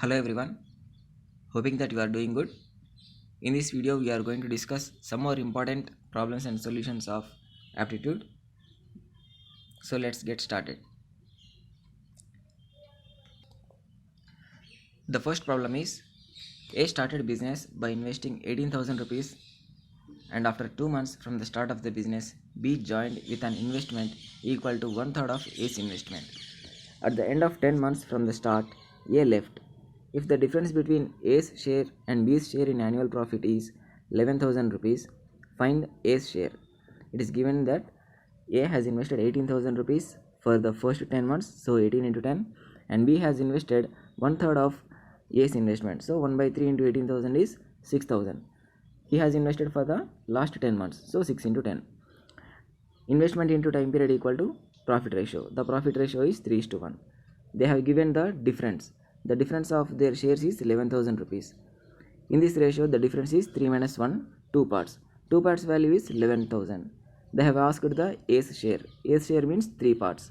Hello everyone, hoping that you are doing good. In this video we are going to discuss some more important problems and solutions of aptitude. So let's get started. The first problem is A started business by investing 18,000 rupees, and after 2 months from the start of the business, B joined with an investment equal to 1/3 of A's investment. At the end of 10 months from the start, A left. If the difference between A's share and B's share in annual profit is 11,000 rupees, find A's share. It is given that A has invested 18,000 rupees for the first 10 months, so 18 into 10, and B has invested 1/3 of A's investment, so 1/3 into 18,000 is 6,000. He has invested for the last 10 months, so 6 into 10. Investment into time period equal to profit ratio. The profit ratio is 3:1. They have given the difference. The difference of their shares is 11,000 rupees. In this ratio, the difference is 3 minus 1, 2 parts. 2 parts value is 11,000. They have asked the A's share. A's share means 3 parts.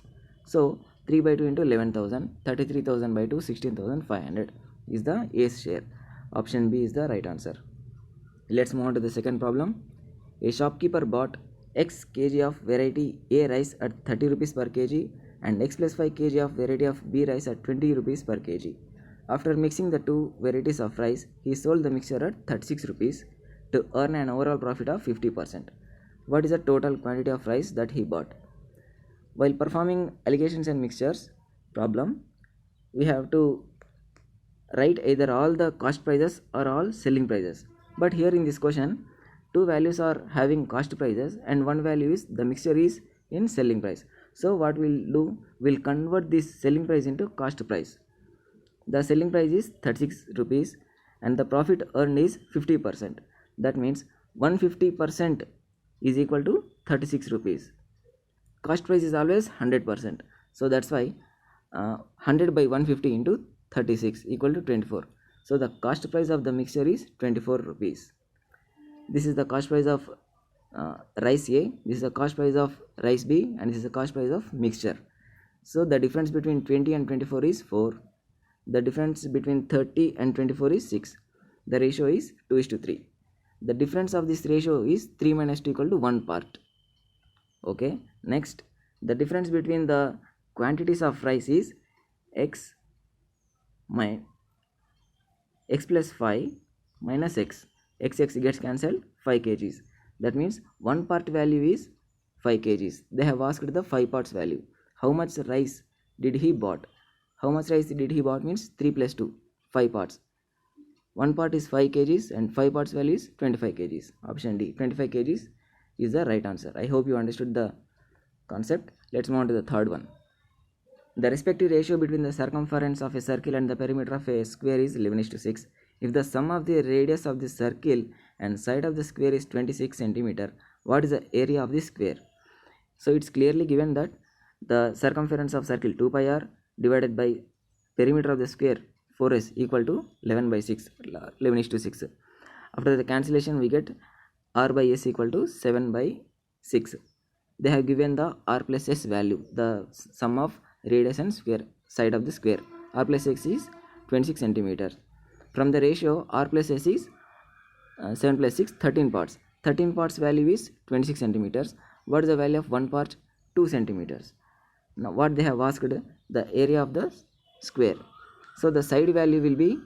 So 3 by 2 into 11,000, 33,000 by 2, 16,500 is the A's share. Option B is the right answer. Let's move on to the second problem. A shopkeeper bought X kg of variety A rice at 30 rupees per kg and X plus 5 kg of variety of B rice at 20 rupees per kg. After mixing the two varieties of rice, he sold the mixture at 36 rupees to earn an overall profit of 50%. What is the total quantity of rice that he bought? While performing allocations and mixtures problem, we have to write either all the cost prices or all selling prices. But here in this question, two values are having cost prices and one value is the mixture is in selling price. So what we'll do, we'll convert this selling price into cost price. The selling price is 36 rupees and the profit earned is 50%. That means 150% is equal to 36 rupees. Cost price is always 100%. So that's why 100 by 150 into 36 equal to 24. So the cost price of the mixture is 24 rupees. This is the cost price of rice A, this is the cost price of rice B, and this is the cost price of mixture. So the difference between 20 and 24 is 4. The difference between 30 and 24 is 6. The ratio is 2:3. The difference of this ratio is 3 minus 2 equal to 1 part. Okay. Next, the difference between the quantities of rice is x plus 5 minus x. X gets cancelled, 5 kgs. That means 1 part value is 5 kgs. They have asked the 5 parts value. How much rice did he bought? How much rice did he bought means 3 plus 2, 5 parts. 1 part is 5 kgs and 5 parts value is 25 kgs. Option D, 25 kgs is the right answer. I hope you understood the concept. Let's move on to the third one. The respective ratio between the circumference of a circle and the perimeter of a square is 11:6. If the sum of the radius of the circle and side of the square is 26 cm, what is the area of the square? So it's clearly given that the circumference of circle 2 pi r divided by perimeter of the square 4s equal to 11:6. After the cancellation we get r by s equal to 7/6. They have given the r plus s value, the sum of radius and square side of the square. R plus x is 26 centimeters. From the ratio r plus s is 7 plus 6, 13 parts. 13 parts value is 26 centimeters. What is the value of 1 part? 2 centimeters. Now what they have asked, the area of the square. So the side value will be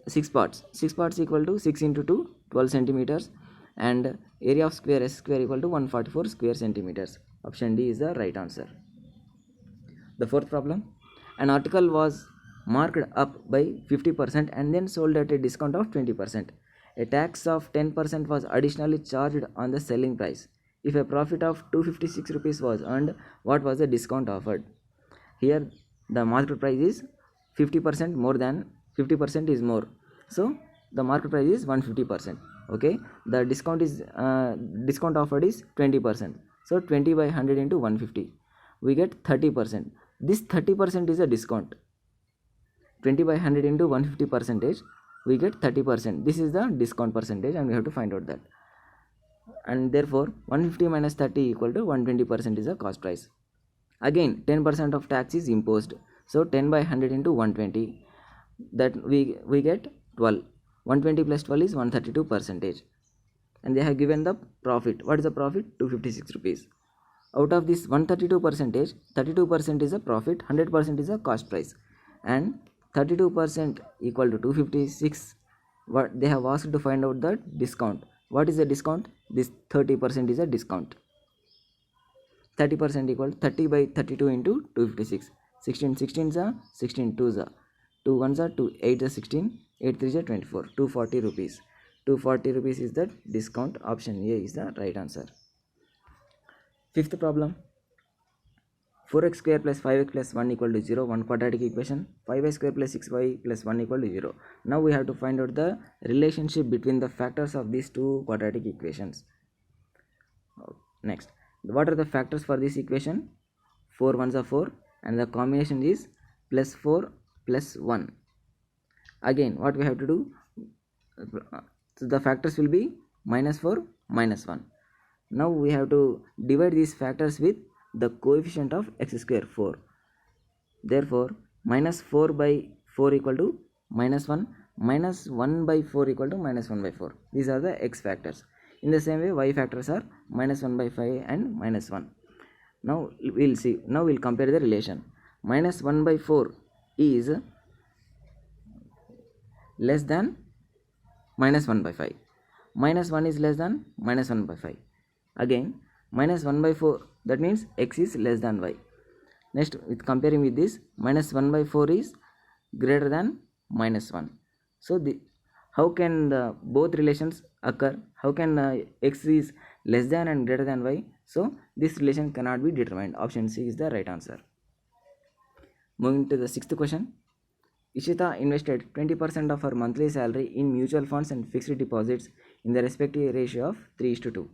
6 parts. 6 parts equal to 6 into 2, 12 centimeters, and area of square s square equal to 144 square centimeters. Option D is the right answer. The fourth problem, an article was marked up by 50% and then sold at a discount of 20%. A tax of 10% was additionally charged on the selling price. If a profit of 256 rupees was earned, what was the discount offered? Here the market price is 50% more than 50% is more. So the market price is 150%. Okay, the discount is discount offered is 20%. So 20 by 100 into 150, we get 30%. This 30% is a discount. 20 by 100 into 150 percentage, we get 30%. This is the discount percentage and we have to find out that. And therefore 150 minus 30 equal to 120% is the cost price. Again 10% of tax is imposed. So 10 by 100 into 120. that we get 12. 120 plus 12 is 132 percentage. And they have given the profit. What is the profit? 256 rupees. Out of this 132 percentage, 32% is a profit, 100% is a cost price, and 32% equal to 256. What they have asked to find out the discount. What is the discount? This 30% is a discount. 30% equal 30 by 32 into 256. 16 16 is a 16 2 is a 2 1s are 2 8 is 16 8 3 is 24. 240 rupees. 240 rupees is the discount. Option A is the right answer. Fifth problem. 4x square plus 5x plus 1 equal to 0, one quadratic equation. 5y square plus 6y plus 1 equal to 0. Now we have to find out the relationship between the factors of these two quadratic equations. Next, what are the factors for this equation? 4 1s are 4, and the combination is plus 4 plus 1. Again, what we have to do? So the factors will be minus 4 minus 1. Now we have to divide these factors with the coefficient of x square 4. Therefore, minus 4 by 4 equal to minus 1, minus 1 by 4 equal to minus 1 by 4. These are the x factors. In the same way, y factors are minus 1 by 5 and minus 1. Now we'll see. Now we'll compare the relation. Minus 1 by 4 is less than minus 1 by 5. Minus 1 is less than minus 1 by 5. Again, minus 1 by 4, that means x is less than y. Next, with comparing with this, minus 1 by 4 is greater than minus 1. So how can both relations occur? How can x is less than and greater than y? So this relation cannot be determined. Option C is the right answer. Moving to the sixth question. Ishita invested 20% of her monthly salary in mutual funds and fixed deposits in the respective ratio of 3:2.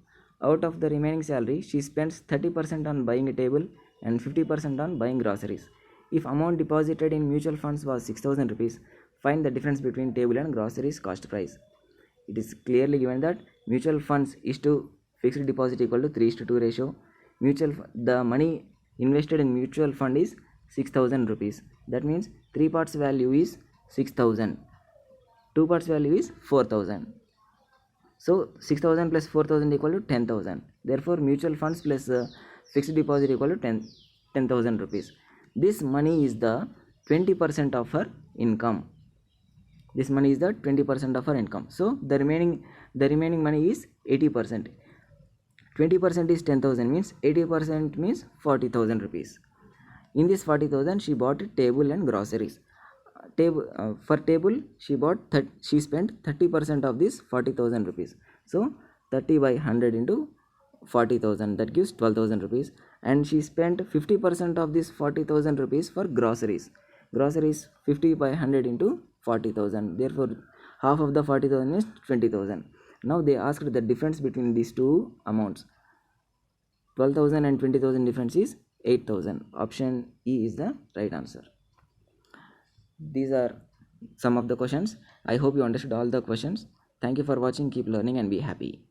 Out of the remaining salary, she spends 30% on buying a table and 50% on buying groceries. If amount deposited in mutual funds was 6,000 rupees, find the difference between table and groceries cost price. It is clearly given that mutual funds is to fixed deposit equal to 3:2 ratio. The money invested in mutual fund is 6,000 rupees. That means 3 parts value is 6,000. 2 parts value is 4,000. So 6,000 plus 4,000 equal to 10,000. Therefore, mutual funds plus fixed deposit equal to 10,000 rupees. This money is the 20% of her income. This money is the 20% of her income. So the remaining money is 80%. 20% is 10,000 means 80% means 40,000 rupees. In this 40,000, she bought a table and groceries. For table, she spent 30% of this 40,000 rupees. So 30 by 100 into 40,000, that gives 12,000 rupees. And she spent 50% of this 40,000 rupees for groceries. Groceries 50 by 100 into 40,000. Therefore, half of the 40,000 is 20,000. Now they asked the difference between these two amounts. 12,000 and 20,000 difference is 8,000. Option E is the right answer. These are some of the questions. I hope you understood all the questions. Thank you for watching. Keep learning and be happy.